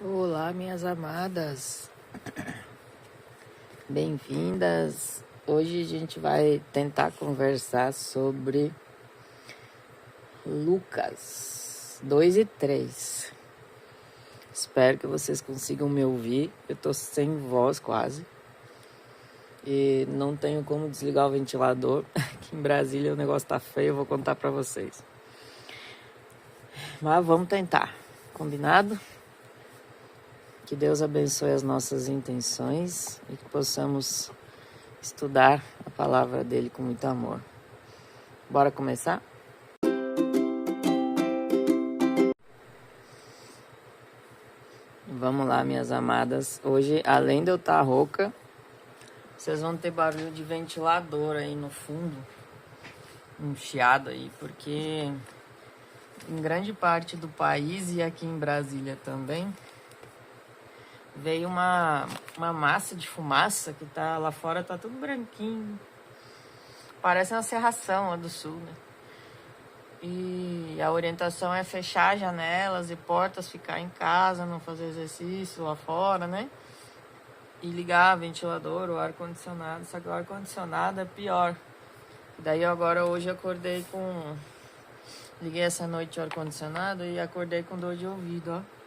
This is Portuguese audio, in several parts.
Olá, minhas amadas, bem-vindas. Hoje a gente vai tentar conversar sobre Lucas 2 e 3. Espero que vocês consigam me ouvir. Eu tô sem voz quase e não tenho como desligar o ventilador. Aqui em Brasília o negócio tá feio, eu vou contar pra vocês. Mas vamos tentar, combinado? Que Deus abençoe as nossas intenções e que possamos estudar a palavra dele com muito amor. Bora começar? Vamos lá, minhas amadas. Hoje, além de eu estar rouca, vocês vão ter barulho de ventilador aí no fundo, um chiado aí, porque em grande parte do país e aqui em Brasília também, veio uma massa de fumaça que tá lá fora, tá tudo branquinho. Parece uma cerração lá do sul, né? E a orientação é fechar janelas e portas, ficar em casa, não fazer exercício lá fora, né? E ligar ventilador ou ar-condicionado. Só que o ar-condicionado é pior. Daí agora hoje acordei com... Liguei essa noite o ar-condicionado e acordei com dor de ouvido, ó.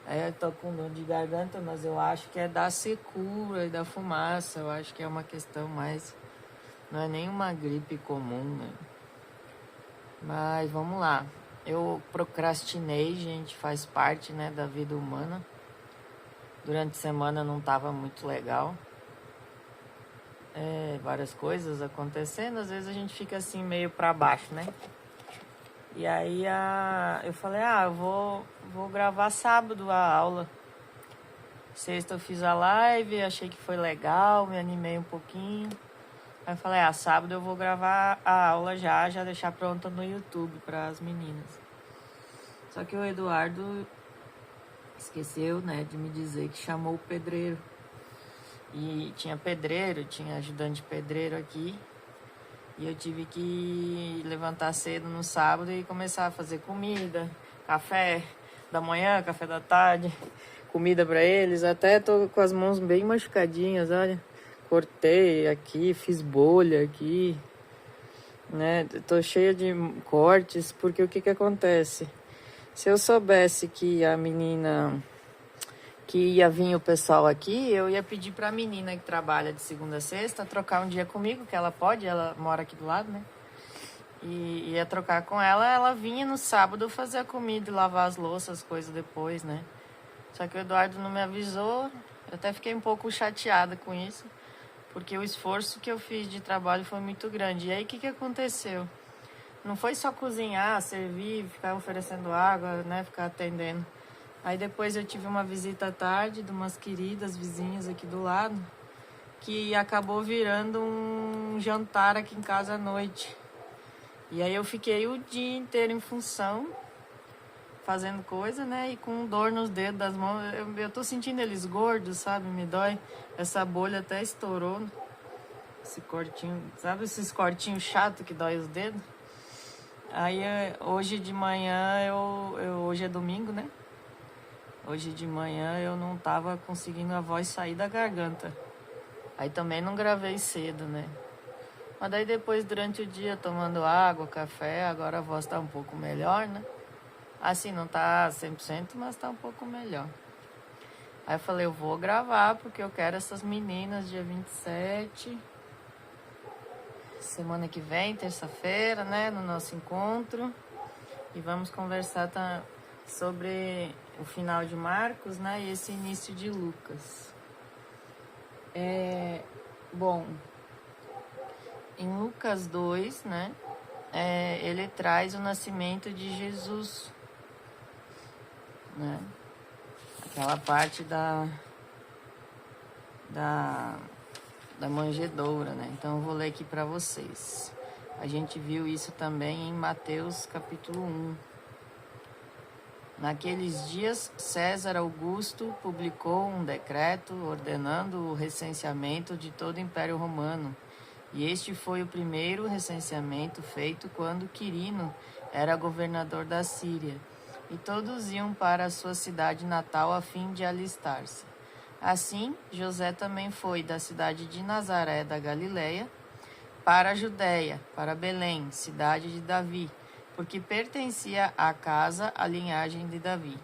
Aí eu tô com dor de garganta, mas eu acho que é da secura e da fumaça. Eu acho que é uma questão mais... Não é nenhuma gripe comum, né? Mas vamos lá. Eu procrastinei, gente, faz parte, né, da vida humana. Durante a semana não tava muito legal. Várias coisas acontecendo, às vezes a gente fica assim meio pra baixo, né? E aí eu falei, eu vou gravar sábado a aula. Sexta eu fiz a live, achei que foi legal, me animei um pouquinho. Aí eu falei, sábado eu vou gravar a aula já deixar pronta no YouTube para as meninas. Só que o Eduardo esqueceu, né, de me dizer que chamou o pedreiro. E tinha pedreiro, tinha ajudante pedreiro aqui. E eu tive que levantar cedo no sábado e começar a fazer comida, café da manhã, café da tarde, comida para eles. Até tô com as mãos bem machucadinhas, olha. Cortei aqui, fiz bolha aqui, né? Tô cheia de cortes, porque o que acontece? Se eu soubesse que a menina, que ia vir o pessoal aqui, eu ia pedir pra menina que trabalha de segunda a sexta trocar um dia comigo, que ela pode, ela mora aqui do lado, né? E ia trocar com ela, ela vinha no sábado fazer a comida e lavar as louças, as coisas depois, né? Só que o Eduardo não me avisou, eu até fiquei um pouco chateada com isso, porque o esforço que eu fiz de trabalho foi muito grande. E aí, o que aconteceu? Não foi só cozinhar, servir, ficar oferecendo água, né? Ficar atendendo. Aí depois eu tive uma visita à tarde de umas queridas vizinhas aqui do lado, que acabou virando um jantar aqui em casa à noite. E aí eu fiquei o dia inteiro em função, fazendo coisa, né? E com dor nos dedos das mãos. Eu tô sentindo eles gordos, sabe? Me dói. Essa bolha até estourou. Esse cortinho, sabe esses cortinhos chatos que dói os dedos? Aí hoje de manhã, hoje é domingo, né? Hoje de manhã eu não tava conseguindo a voz sair da garganta. Aí também não gravei cedo, né? Mas daí depois, durante o dia, tomando água, café, agora a voz tá um pouco melhor, né? Assim, não tá 100%, mas tá um pouco melhor. Aí eu falei, eu vou gravar, porque eu quero essas meninas dia 27... semana que vem, terça-feira, né, no nosso encontro. E vamos conversar sobre o final de Marcos, né, e esse início de Lucas. Bom, em Lucas 2, né, ele traz o nascimento de Jesus, né, aquela parte da manjedoura, né? Então eu vou ler aqui para vocês. A gente viu isso também em Mateus capítulo 1. Naqueles dias, César Augusto publicou um decreto ordenando o recenseamento de todo o Império Romano. E este foi o primeiro recenseamento feito quando Quirino era governador da Síria. e todos iam para a sua cidade natal a fim de alistar-se. Assim, José também foi da cidade de Nazaré da Galileia para a Judéia, para Belém, cidade de Davi, porque pertencia à casa, à linhagem de Davi.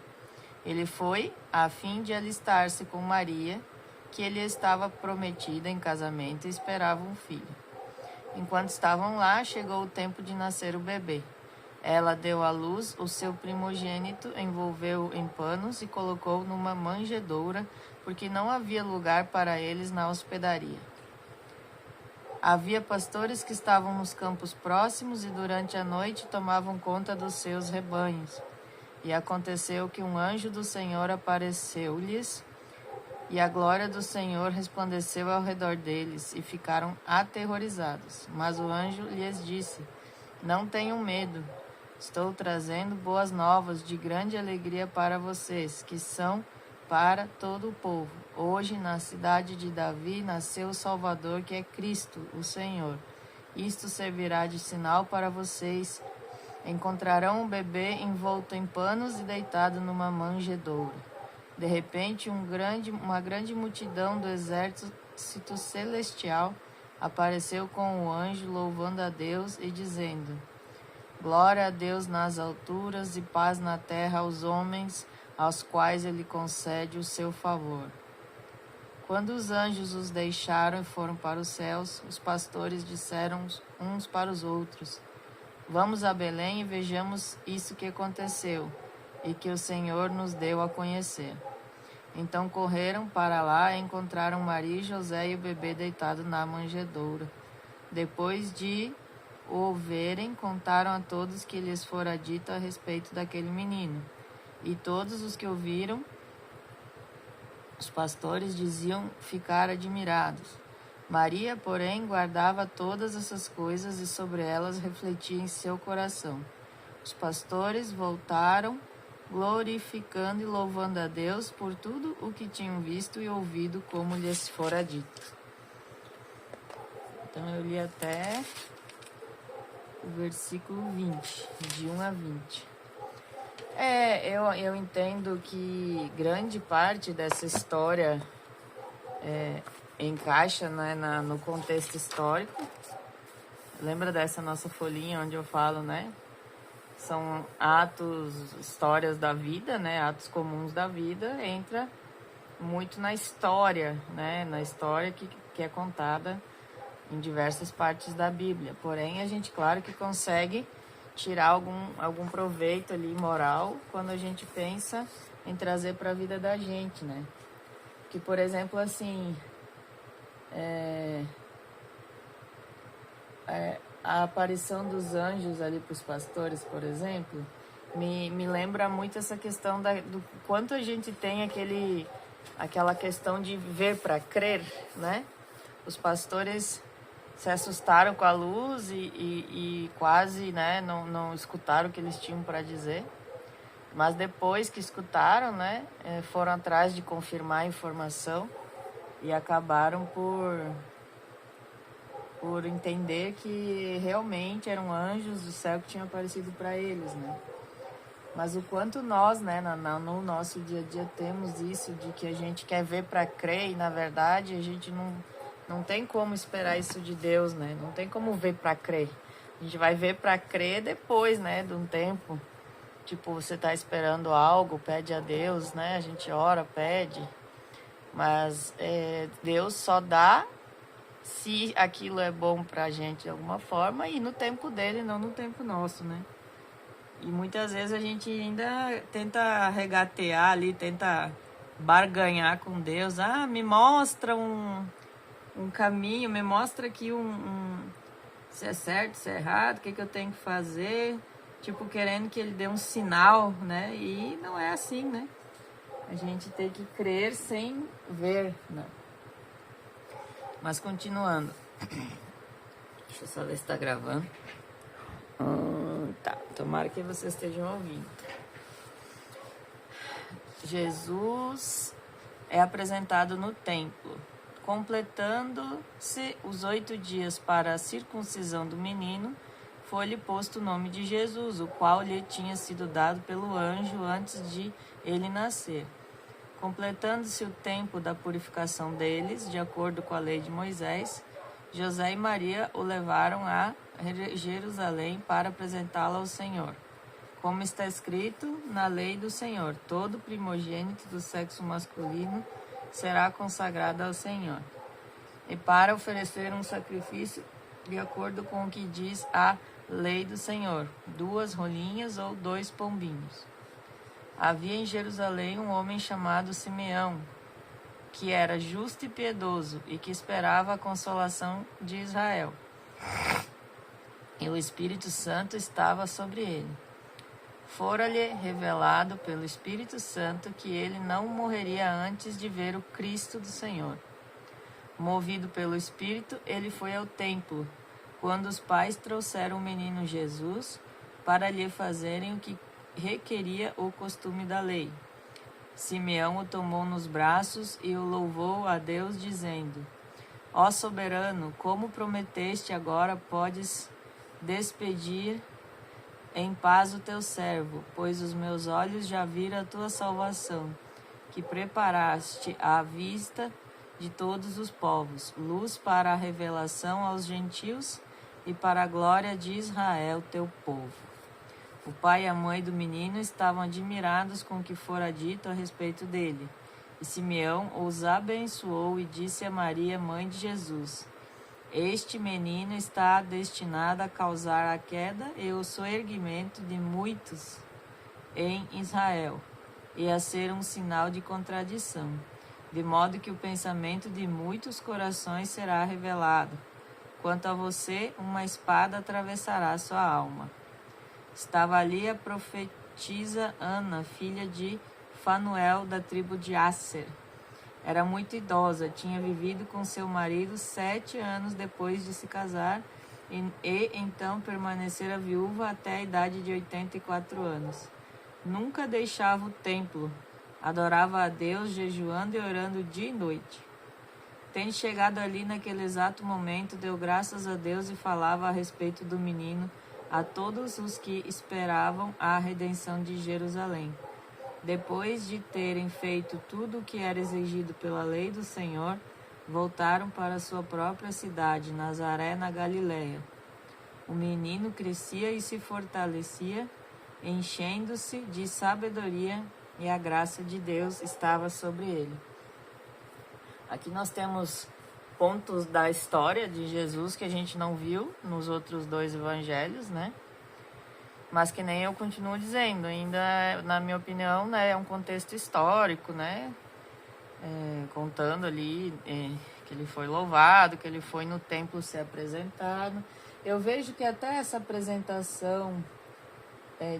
Ele foi a fim de alistar-se com Maria, que lhe estava prometida em casamento e esperava um filho. Enquanto estavam lá, chegou o tempo de nascer o bebê. Ela deu à luz o seu primogênito, envolveu-o em panos e colocou numa manjedoura, porque não havia lugar para eles na hospedaria. Havia pastores que estavam nos campos próximos e durante a noite tomavam conta dos seus rebanhos. E aconteceu que um anjo do Senhor apareceu-lhes, e a glória do Senhor resplandeceu ao redor deles, e ficaram aterrorizados. Mas o anjo lhes disse: Não tenham medo, estou trazendo boas novas de grande alegria para vocês, que são para todo o povo. Hoje, na cidade de Davi, nasceu o Salvador, que é Cristo, o Senhor. Isto servirá de sinal para vocês. Encontrarão um bebê envolto em panos e deitado numa manjedoura. De repente, uma grande multidão do exército celestial apareceu com o anjo, louvando a Deus e dizendo: Glória a Deus nas alturas e paz na terra aos homens, aos quais ele concede o seu favor. Quando os anjos os deixaram e foram para os céus, os pastores disseram uns para os outros: Vamos a Belém e vejamos isso que aconteceu e que o Senhor nos deu a conhecer. Então correram para lá e encontraram Maria e José e o bebê deitado na manjedoura. Depois de o verem, contaram a todos que lhes fora dito a respeito daquele menino. E todos os que ouviram, os pastores diziam ficar admirados. Maria, porém, guardava todas essas coisas e sobre elas refletia em seu coração. Os pastores voltaram, glorificando e louvando a Deus por tudo o que tinham visto e ouvido, como lhes fora dito. Então eu li até o versículo 20, de 1 a 20. Eu entendo que grande parte dessa história encaixa, né, no contexto histórico. Lembra dessa nossa folhinha onde eu falo, né? São atos, histórias da vida, né? Atos comuns da vida, entra muito na história, né? Na história que é contada em diversas partes da Bíblia. Porém, a gente, claro que consegue tirar algum proveito ali moral quando a gente pensa em trazer para a vida da gente, né? Que, por exemplo, assim, a aparição dos anjos ali para os pastores, por exemplo, me lembra muito essa questão do quanto a gente tem aquela questão de ver para crer, né? Os pastores se assustaram com a luz e quase, né, não escutaram o que eles tinham para dizer. Mas depois que escutaram, né, foram atrás de confirmar a informação e acabaram por entender que realmente eram anjos do céu que tinham aparecido para eles, né? Mas o quanto nós, né, no nosso dia a dia temos isso de que a gente quer ver para crer e, na verdade, a gente não tem como esperar isso de Deus, né? Não tem como ver para crer. A gente vai ver para crer depois, né, de um tempo. Tipo, você tá esperando algo, pede a Deus, né? A gente ora, pede. Mas Deus só dá se aquilo é bom pra gente de alguma forma e no tempo dele, não no tempo nosso, né? E muitas vezes a gente ainda tenta regatear ali, tenta barganhar com Deus. Ah, me mostra um caminho, me mostra aqui se é certo, se é errado, o que eu tenho que fazer. Tipo, querendo que ele dê um sinal, né? E não é assim, né? A gente tem que crer sem ver, né? Mas continuando. Deixa eu só ver se tá gravando. Tá, tomara que vocês estejam ouvindo. Jesus é apresentado no templo, completando-se os 8 dias para a circuncisão do menino. foi-lhe posto o nome de Jesus, o qual lhe tinha sido dado pelo anjo antes de ele nascer. Completando-se o tempo da purificação deles, de acordo com a lei de Moisés, José e Maria o levaram a Jerusalém para apresentá-lo ao Senhor. Como está escrito na lei do Senhor, todo primogênito do sexo masculino será consagrado ao Senhor. E para oferecer um sacrifício de acordo com o que diz a lei do Senhor, 2 rolinhas ou 2 pombinhos. Havia em Jerusalém um homem chamado Simeão, que era justo e piedoso e que esperava a consolação de Israel. E o Espírito Santo estava sobre ele. Fora-lhe revelado pelo Espírito Santo que ele não morreria antes de ver o Cristo do Senhor. Movido pelo Espírito, ele foi ao templo, quando os pais trouxeram o menino Jesus para lhe fazerem o que requeria o costume da lei. Simeão o tomou nos braços e o louvou a Deus, dizendo: Ó soberano, como prometeste, agora podes despedir em paz o teu servo, pois os meus olhos já viram a tua salvação, que preparaste à vista de todos os povos, luz para a revelação aos gentios e para a glória de Israel, teu povo. O pai e a mãe do menino estavam admirados com o que fora dito a respeito dele. E Simeão os abençoou e disse a Maria, mãe de Jesus: Este menino está destinado a causar a queda e o soerguimento de muitos em Israel, e a ser um sinal de contradição, de modo que o pensamento de muitos corações será revelado. Quanto a você, uma espada atravessará sua alma. Estava ali a profetisa Ana, filha de Fanuel, da tribo de Asser. Era muito idosa, tinha vivido com seu marido 7 anos depois de se casar e então permanecera viúva até a idade de 84 anos. Nunca deixava o templo, adorava a Deus, jejuando e orando dia e noite. Tendo chegado ali naquele exato momento, deu graças a Deus e falava a respeito do menino a todos os que esperavam a redenção de Jerusalém. Depois de terem feito tudo o que era exigido pela lei do Senhor, voltaram para sua própria cidade, Nazaré, na Galiléia. O menino crescia e se fortalecia, enchendo-se de sabedoria, e a graça de Deus estava sobre ele. Aqui nós temos pontos da história de Jesus que a gente não viu nos outros 2 evangelhos, né? Mas que nem eu continuo dizendo, ainda, na minha opinião, né, é um contexto histórico, né? Contando ali que ele foi louvado, que ele foi no templo ser apresentado. Eu vejo que até essa apresentação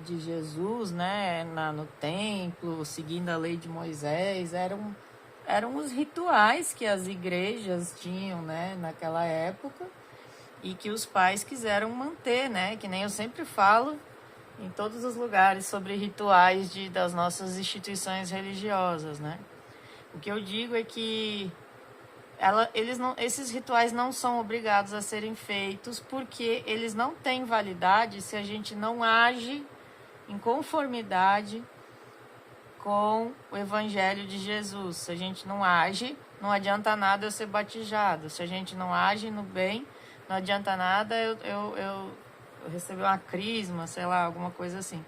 de Jesus, né, no templo, seguindo a lei de Moisés, eram os rituais que as igrejas tinham, né, naquela época, e que os pais quiseram manter, né? Que nem eu sempre falo em todos os lugares sobre rituais das nossas instituições religiosas, né? O que eu digo é que esses rituais não são obrigados a serem feitos porque eles não têm validade se a gente não age em conformidade com o Evangelho de Jesus. Se a gente não age, não adianta nada eu ser batizado. Se a gente não age no bem, não adianta nada eu receber uma crisma, sei lá, alguma coisa assim.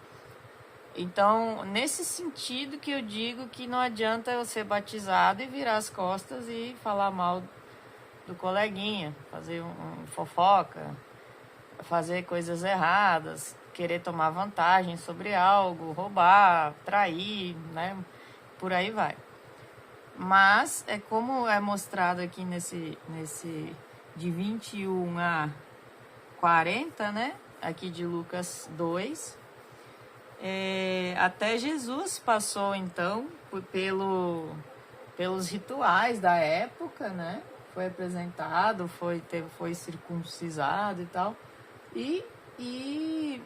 Então, nesse sentido que eu digo que não adianta eu ser batizado e virar as costas e falar mal do coleguinha, fazer fofoca, fazer coisas erradas, querer tomar vantagem sobre algo, roubar, trair, né? Por aí vai. Mas, como é mostrado aqui nesse de 21 a 40, né? Aqui de Lucas 2, até Jesus passou, então, pelos rituais da época, né? Foi apresentado, foi circuncisado e tal. E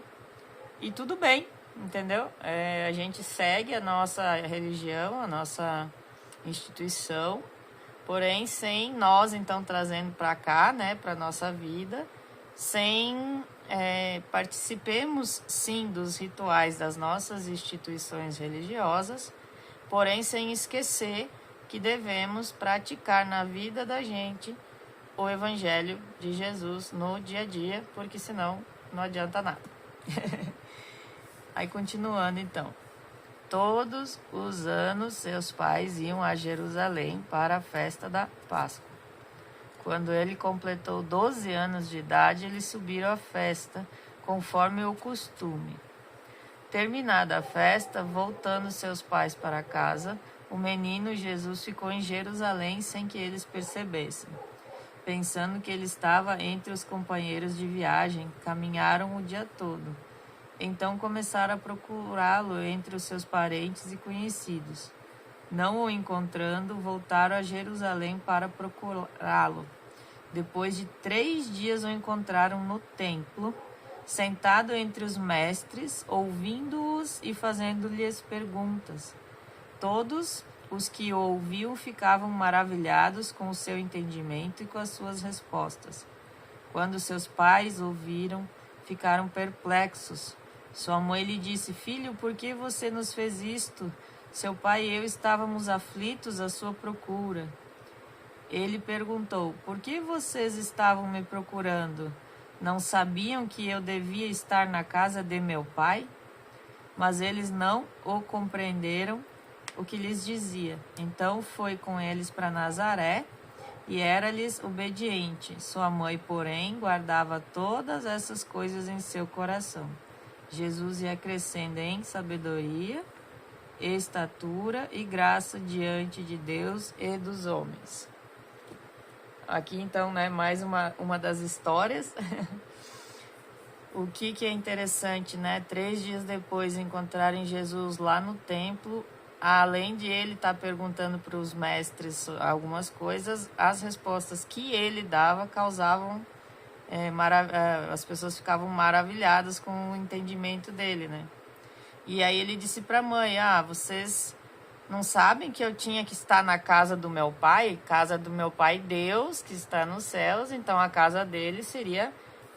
tudo bem, entendeu? A gente segue a nossa religião, a nossa instituição, porém sem nós, então, trazendo para cá, né, para nossa vida, sem participemos sim dos rituais das nossas instituições religiosas, porém sem esquecer que devemos praticar na vida da gente o Evangelho de Jesus no dia a dia, porque senão não adianta nada. Aí continuando então. Todos os anos seus pais iam a Jerusalém para a festa da Páscoa. Quando ele completou 12 anos de idade, eles subiram à festa, conforme o costume. Terminada a festa, voltando seus pais para casa, o menino Jesus ficou em Jerusalém sem que eles percebessem. Pensando que ele estava entre os companheiros de viagem, caminharam o dia todo. Então começaram a procurá-lo entre os seus parentes e conhecidos. Não o encontrando, voltaram a Jerusalém para procurá-lo. Depois de 3 dias o encontraram no templo, sentado entre os mestres, ouvindo-os e fazendo-lhes perguntas. Todos os que o ouviam ficavam maravilhados com o seu entendimento e com as suas respostas. Quando seus pais ouviram, ficaram perplexos. Sua mãe lhe disse: Filho, por que você nos fez isto? Seu pai e eu estávamos aflitos à sua procura. Ele perguntou: Por que vocês estavam me procurando? Não sabiam que eu devia estar na casa de meu pai? Mas eles não o compreenderam o que lhes dizia. Então foi com eles para Nazaré e era-lhes obediente. Sua mãe, porém, guardava todas essas coisas em seu coração. Jesus ia crescendo em sabedoria, estatura e graça diante de Deus e dos homens. Aqui então, né, mais uma das histórias. O que é interessante, né? 3 dias depois encontrarem Jesus lá no templo, além de ele estar perguntando para os mestres algumas coisas, as respostas que ele dava causavam as pessoas ficavam maravilhadas com o entendimento dele, né? E aí ele disse para a mãe: vocês não sabem que eu tinha que estar na casa do meu pai? Casa do meu pai, Deus, que está nos céus. Então a casa dele seria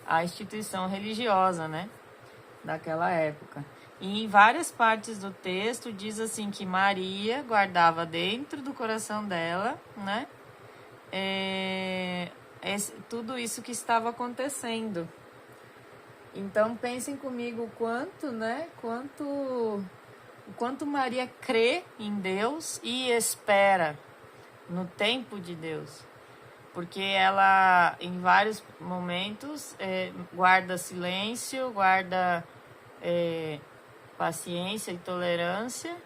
a instituição religiosa, né? Daquela época. E em várias partes do texto diz assim que Maria guardava dentro do coração dela, né? Tudo isso que estava acontecendo. Então pensem comigo o quanto Maria crê em Deus e espera no tempo de Deus. Porque ela, em vários momentos, guarda silêncio, guarda paciência e tolerância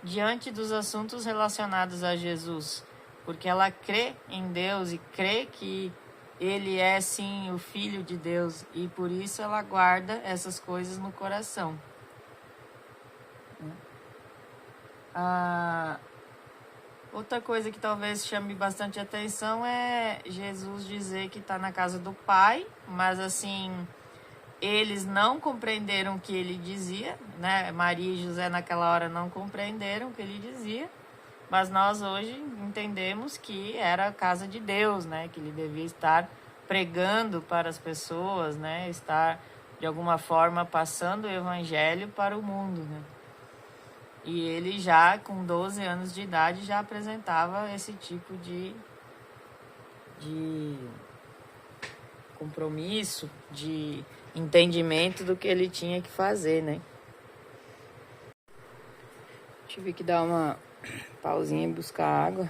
diante dos assuntos relacionados a Jesus. Porque ela crê em Deus e crê que ele é, sim, o Filho de Deus. E por isso ela guarda essas coisas no coração. Outra coisa que talvez chame bastante atenção é Jesus dizer que está na casa do Pai, mas assim, eles não compreenderam o que ele dizia, né? Maria e José naquela hora não compreenderam o que ele dizia, mas nós hoje entendemos que era a casa de Deus, né? Que ele devia estar pregando para as pessoas, né? Estar, de alguma forma, passando o evangelho para o mundo, né? E ele já, com 12 anos de idade, já apresentava esse tipo de compromisso, de entendimento do que ele tinha que fazer, né? Tive que dar uma pausinha e buscar água.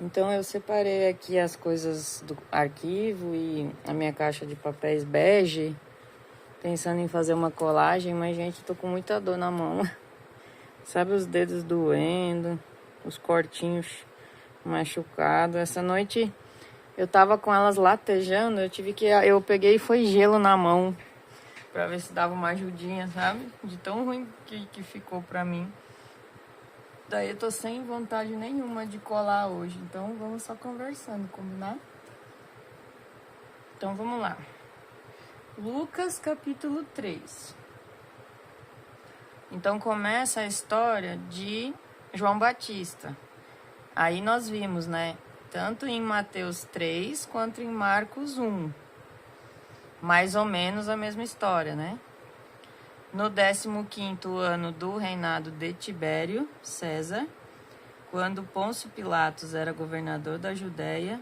Então eu separei aqui as coisas do arquivo e a minha caixa de papéis bege, pensando em fazer uma colagem, mas, gente, tô com muita dor na mão. Sabe, os dedos doendo, os cortinhos machucados. Essa noite eu tava com elas latejando, eu peguei e foi gelo na mão pra ver se dava uma ajudinha, sabe? De tão ruim que ficou pra mim. Daí eu tô sem vontade nenhuma de colar hoje, então vamos só conversando, combinado? Então vamos lá. Lucas capítulo 3. Então começa a história de João Batista. Aí nós vimos, né? Tanto em Mateus 3 quanto em Marcos 1. mais ou menos a mesma história, né? No 15º ano do reinado de Tibério César, quando Pôncio Pilatos era governador da Judéia,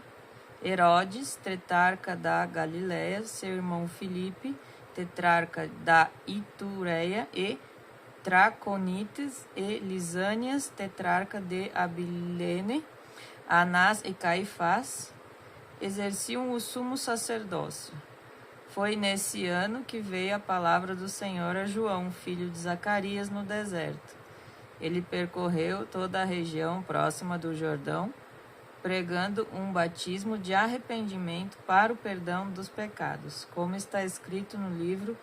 Herodes, tetrarca da Galiléia, seu irmão Filipe, tetrarca da Itureia, e Traconites e Lisânias, tetrarca de Abilene, Anás e Caifás, exerciam o sumo sacerdócio. Foi nesse ano que veio a palavra do Senhor a João, filho de Zacarias, no deserto. Ele percorreu toda a região próxima do Jordão, pregando um batismo de arrependimento para o perdão dos pecados, como está escrito no livro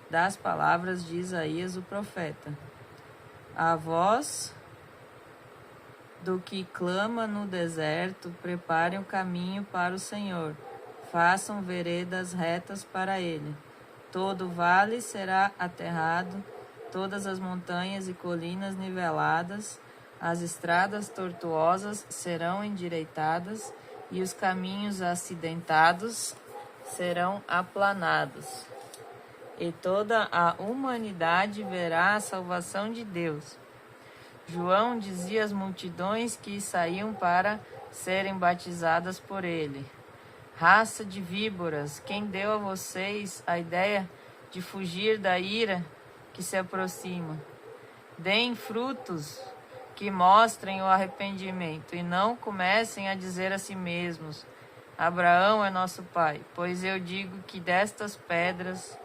das palavras de Isaías, o profeta. A voz do que clama no deserto, preparem o caminho para o Senhor, façam veredas retas para ele. Todo vale será aterrado, todas as montanhas e colinas niveladas, as estradas tortuosas serão endireitadas e os caminhos acidentados serão aplanados. E toda a humanidade verá a salvação de Deus. João dizia às multidões que saíam para serem batizadas por ele: raça de víboras, quem deu a vocês a ideia de fugir da ira que se aproxima? Deem frutos que mostrem o arrependimento e não comecem a dizer a si mesmos: Abraão é nosso pai, pois eu digo que destas pedras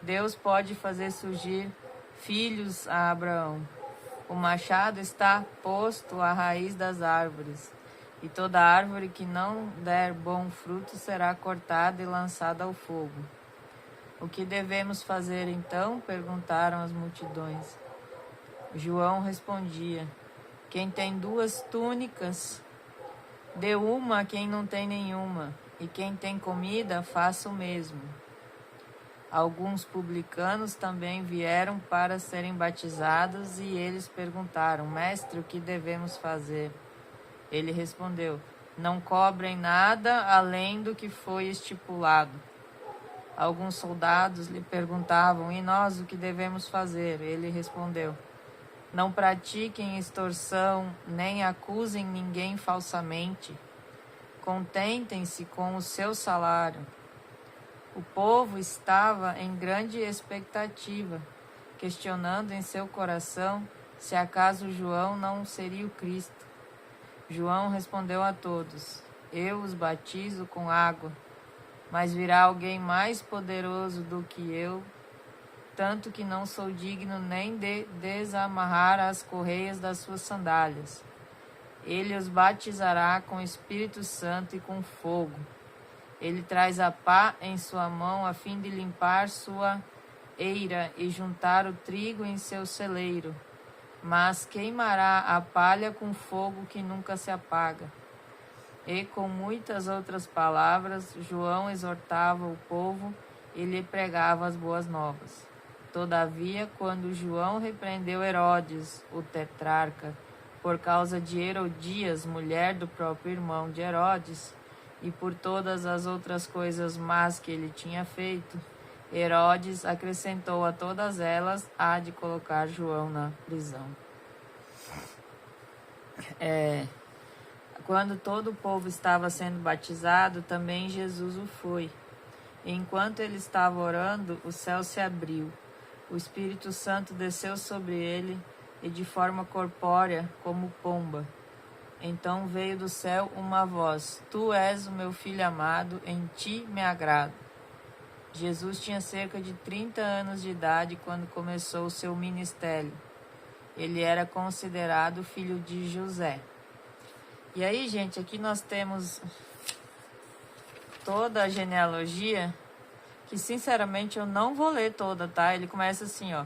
Deus pode fazer surgir filhos a Abraão. O machado está posto à raiz das árvores, e toda árvore que não der bom fruto será cortada e lançada ao fogo. O que devemos fazer então? Perguntaram as multidões. João respondia: quem tem 2 túnicas, dê uma a quem não tem nenhuma, e quem tem comida, faça o mesmo. Alguns publicanos também vieram para serem batizados e eles perguntaram: mestre, o que devemos fazer? Ele respondeu: não cobrem nada além do que foi estipulado. Alguns soldados lhe perguntavam: e nós o que devemos fazer? Ele respondeu: não pratiquem extorsão, nem acusem ninguém falsamente. Contentem-se com o seu salário. O povo estava em grande expectativa, questionando em seu coração se acaso João não seria o Cristo. João respondeu a todos: eu os batizo com água, mas virá alguém mais poderoso do que eu, tanto que não sou digno nem de desamarrar as correias das suas sandálias. Ele os batizará com Espírito Santo e com fogo. Ele traz a pá em sua mão a fim de limpar sua eira e juntar o trigo em seu celeiro, mas queimará a palha com fogo que nunca se apaga. E com muitas outras palavras, João exortava o povo e lhe pregava as boas novas. Todavia, quando João repreendeu Herodes, o tetrarca, por causa de Herodias, mulher do próprio irmão de Herodes, e por todas as outras coisas más que ele tinha feito, Herodes acrescentou a todas elas a de colocar João na prisão. Quando todo o povo estava sendo batizado, também Jesus o foi. E enquanto ele estava orando, o céu se abriu. O Espírito Santo desceu sobre ele, e de forma corpórea, como pomba. Então veio do céu uma voz: Tu és o meu filho amado, em ti me agrado. Jesus tinha cerca de 30 anos de idade quando começou o seu ministério. Ele era considerado filho de José. E aí, gente, aqui nós temos toda a genealogia, que sinceramente eu não vou ler toda, tá? Ele começa assim, ó,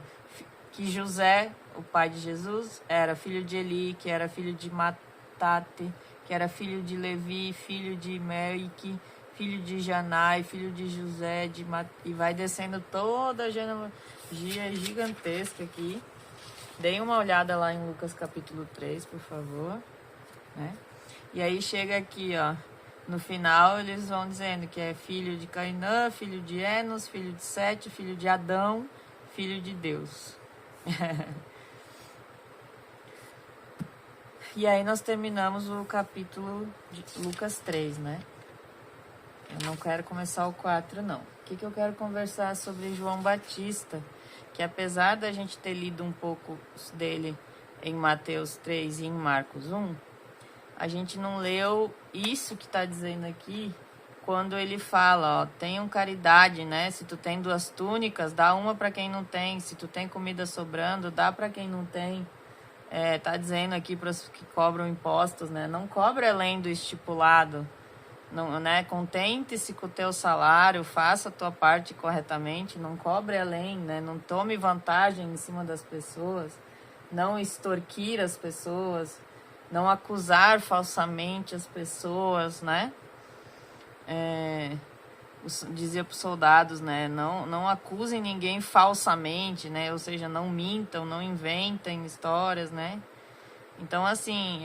que José, o pai de Jesus, era filho de Eli, que era filho de Matate, que era filho de Levi, filho de Melque, filho de Janai, filho de José, e vai descendo toda a genealogia gigantesca aqui. Deem uma olhada lá em Lucas capítulo 3, por favor, né? E aí chega aqui, ó, no final eles vão dizendo que é filho de Cainã, filho de Enos, filho de Sete, filho de Adão, filho de Deus. E aí nós terminamos o capítulo de Lucas 3, né? Eu não quero começar o 4, não. O que eu quero conversar sobre João Batista, que apesar da gente ter lido um pouco dele em Mateus 3 e em Marcos 1, a gente não leu isso que está dizendo aqui, quando ele fala, ó, tenham caridade, né? Se tu tem 2 túnicas, dá uma para quem não tem. Se tu tem comida sobrando, dá para quem não tem. Tá dizendo aqui para os que cobram impostos, né? Não cobre além do estipulado, não, né? Contente-se com o teu salário, faça a tua parte corretamente, não cobre além, né? Não tome vantagem em cima das pessoas, não extorquir as pessoas, não acusar falsamente as pessoas, né? Dizia para os soldados, né? Não acusem ninguém falsamente, né? Ou seja, não mintam, não inventem histórias, né? Então, assim,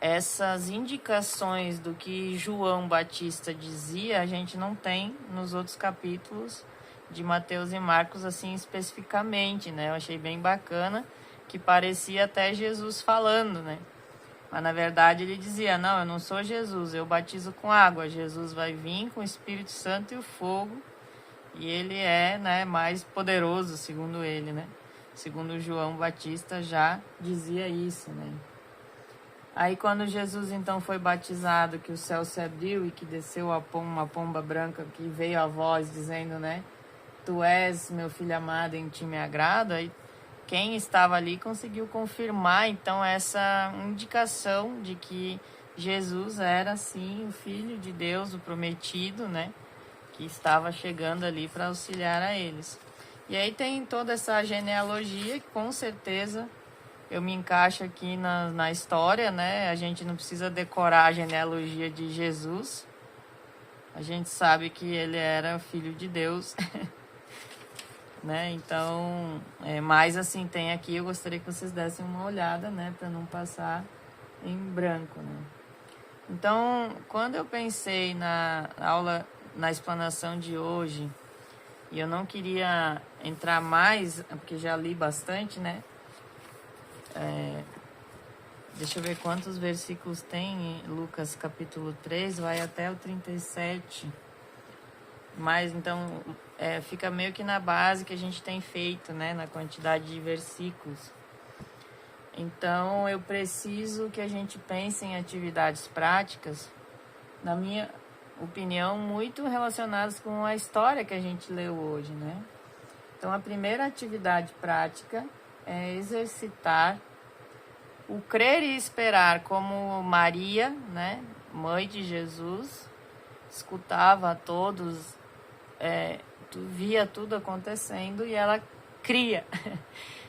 essas indicações do que João Batista dizia, a gente não tem nos outros capítulos de Mateus e Marcos, assim, especificamente, né? Eu achei bem bacana, que parecia até Jesus falando, né? Mas, na verdade, ele dizia, não, eu não sou Jesus, eu batizo com água. Jesus vai vir com o Espírito Santo e o fogo. E ele é, né, mais poderoso, segundo ele, né? Segundo João Batista já dizia isso, né? Aí, quando Jesus, então, foi batizado, que o céu se abriu e que desceu uma pomba branca, que veio a voz dizendo, né? Tu és meu filho amado, em ti me agrada. Aí, quem estava ali conseguiu confirmar, então, essa indicação de que Jesus era, sim, o Filho de Deus, o prometido, né? Que estava chegando ali para auxiliar a eles. E aí tem toda essa genealogia, que com certeza eu me encaixo aqui na história, né? A gente não precisa decorar a genealogia de Jesus. A gente sabe que ele era Filho de Deus. Né? Então, mas assim, tem aqui, eu gostaria que vocês dessem uma olhada, né, para não passar em branco, né? Então, quando eu pensei na aula, na explanação de hoje, e eu não queria entrar mais, porque já li bastante, né? Deixa eu ver quantos versículos tem em Lucas capítulo 3, vai até o 37. Mas então fica meio que na base que a gente tem feito, né, na quantidade de versículos. Então eu preciso que a gente pense em atividades práticas, na minha opinião, muito relacionadas com a história que a gente leu hoje, né? Então a primeira atividade prática é exercitar o crer e esperar, como Maria, né, mãe de Jesus, escutava a todos, via tudo acontecendo e ela cria,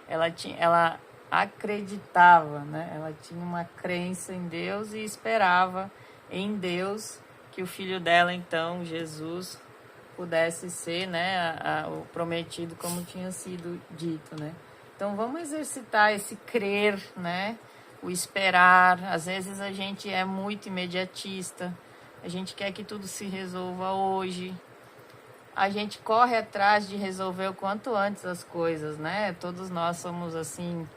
ela acreditava, né? Ela tinha uma crença em Deus e esperava em Deus que o filho dela, então, Jesus, pudesse ser, né, o prometido como tinha sido dito, né? Então vamos exercitar esse crer, né? O esperar. Às vezes a gente é muito imediatista, a gente quer que tudo se resolva hoje. A gente corre atrás de resolver o quanto antes as coisas, né? Todos nós somos assim,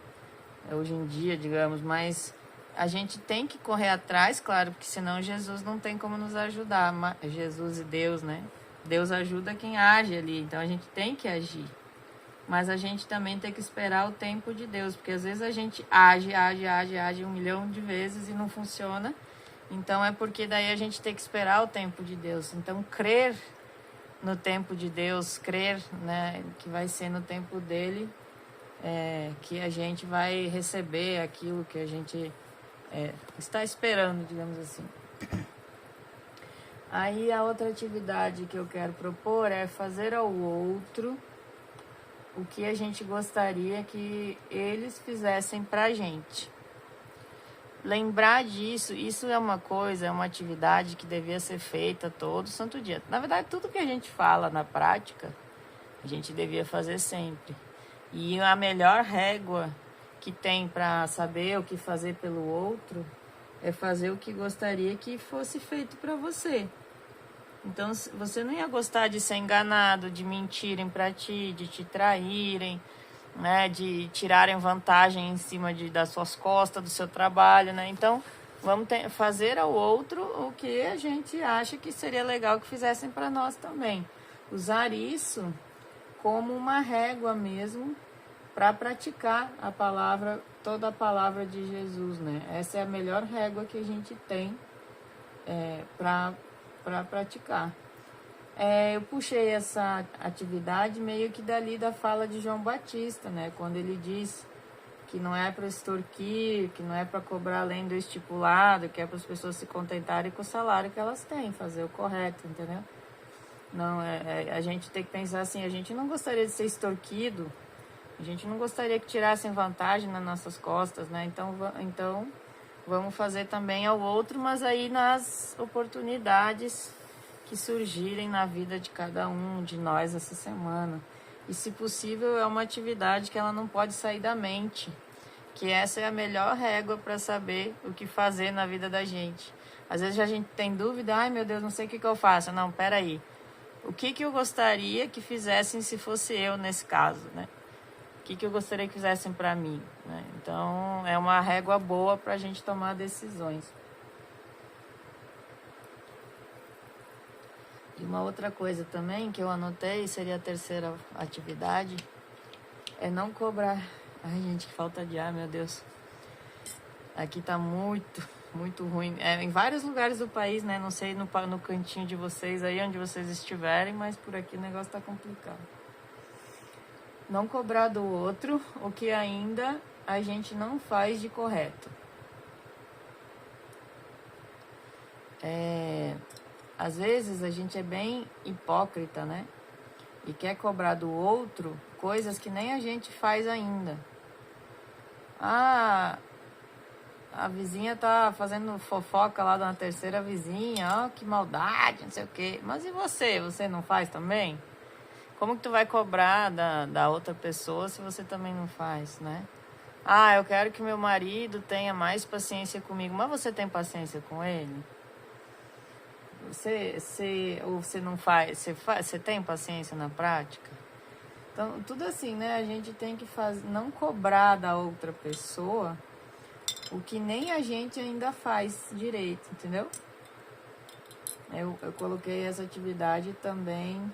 hoje em dia, digamos, mas a gente tem que correr atrás, claro, porque senão Jesus não tem como nos ajudar. Jesus e Deus, né? Deus ajuda quem age ali, então a gente tem que agir. Mas a gente também tem que esperar o tempo de Deus, porque às vezes a gente age 1 milhão de vezes e não funciona. Então é porque daí a gente tem que esperar o tempo de Deus. Então crer no tempo de Deus, crer, né, que vai ser no tempo dele, que a gente vai receber aquilo que a gente está esperando, digamos assim. Aí a outra atividade que eu quero propor é fazer ao outro o que a gente gostaria que eles fizessem pra gente. Lembrar disso, isso é uma coisa, é uma atividade que devia ser feita todo santo dia. Na verdade, tudo que a gente fala na prática, a gente devia fazer sempre. E a melhor régua que tem para saber o que fazer pelo outro é fazer o que gostaria que fosse feito para você. Então, você não ia gostar de ser enganado, de mentirem para ti, de te traírem, né, de tirarem vantagem em cima das suas costas, do seu trabalho, né? Então, vamos fazer ao outro o que a gente acha que seria legal que fizessem para nós também. Usar isso como uma régua mesmo para praticar a palavra, toda a palavra de Jesus, né? Essa é a melhor régua que a gente tem para praticar. Eu puxei essa atividade meio que dali da fala de João Batista, né? Quando ele diz que não é para extorquir, que não é para cobrar além do estipulado, que é para as pessoas se contentarem com o salário que elas têm, fazer o correto, entendeu? Não, a gente tem que pensar assim, a gente não gostaria de ser extorquido, a gente não gostaria que tirassem vantagem nas nossas costas, né? Então vamos fazer também ao outro, mas aí nas oportunidades que surgirem na vida de cada um de nós essa semana. E, se possível, é uma atividade que ela não pode sair da mente, que essa é a melhor régua para saber o que fazer na vida da gente. Às vezes a gente tem dúvida, ai meu Deus, não sei o que eu faço. Não, peraí, o que eu gostaria que fizessem se fosse eu nesse caso, né? O que eu gostaria que fizessem para mim, né? Então, é uma régua boa para a gente tomar decisões. E uma outra coisa também que eu anotei, seria a terceira atividade, é não cobrar. Ai, gente, que falta de ar, meu Deus. Aqui tá muito, muito ruim. Em vários lugares do país, né? Não sei no cantinho de vocês, aí onde vocês estiverem, mas por aqui o negócio tá complicado. Não cobrar do outro o que ainda a gente não faz de correto. Às vezes a gente é bem hipócrita, né? E quer cobrar do outro coisas que nem a gente faz ainda. Ah, a vizinha tá fazendo fofoca lá da terceira vizinha, que maldade, não sei o quê. Mas e você? Você não faz também? Como que tu vai cobrar da outra pessoa se você também não faz, né? Ah, eu quero que meu marido tenha mais paciência comigo. Mas você tem paciência com ele? Ou você não faz? Você tem paciência na prática? Então, tudo assim, né? A gente tem que não cobrar da outra pessoa o que nem a gente ainda faz direito, entendeu? Eu coloquei essa atividade também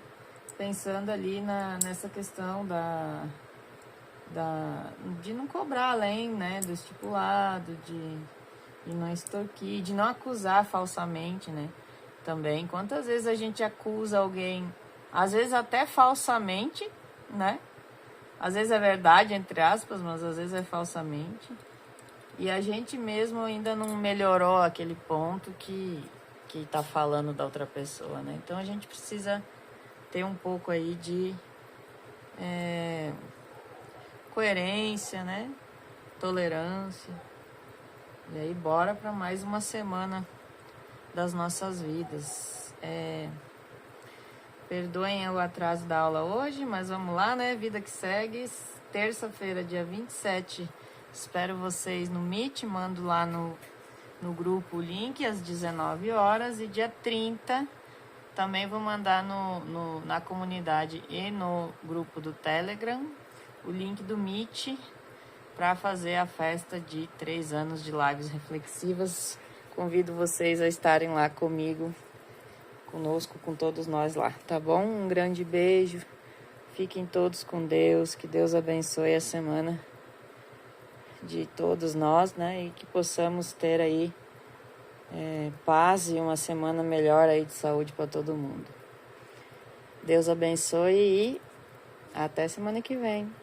pensando ali nessa questão de não cobrar além, né, do estipulado, de não extorquir, de não acusar falsamente, né? Também, quantas vezes a gente acusa alguém, às vezes até falsamente, né? Às vezes é verdade, entre aspas, mas às vezes é falsamente. E a gente mesmo ainda não melhorou aquele ponto que tá falando da outra pessoa, né? Então a gente precisa ter um pouco aí de coerência, né? Tolerância. E aí bora para mais uma semana das nossas vidas. Perdoem o atraso da aula hoje, mas vamos lá, né? Vida que segue. Terça-feira, dia 27. Espero vocês no Meet. Mando lá no grupo o link às 19 horas. E dia 30 também vou mandar na comunidade e no grupo do Telegram o link do Meet para fazer a festa de 3 anos de lives reflexivas. Convido vocês a estarem lá comigo, conosco, com todos nós lá, tá bom? Um grande beijo, fiquem todos com Deus, que Deus abençoe a semana de todos nós, né? E que possamos ter aí paz e uma semana melhor aí de saúde para todo mundo. Deus abençoe e até semana que vem.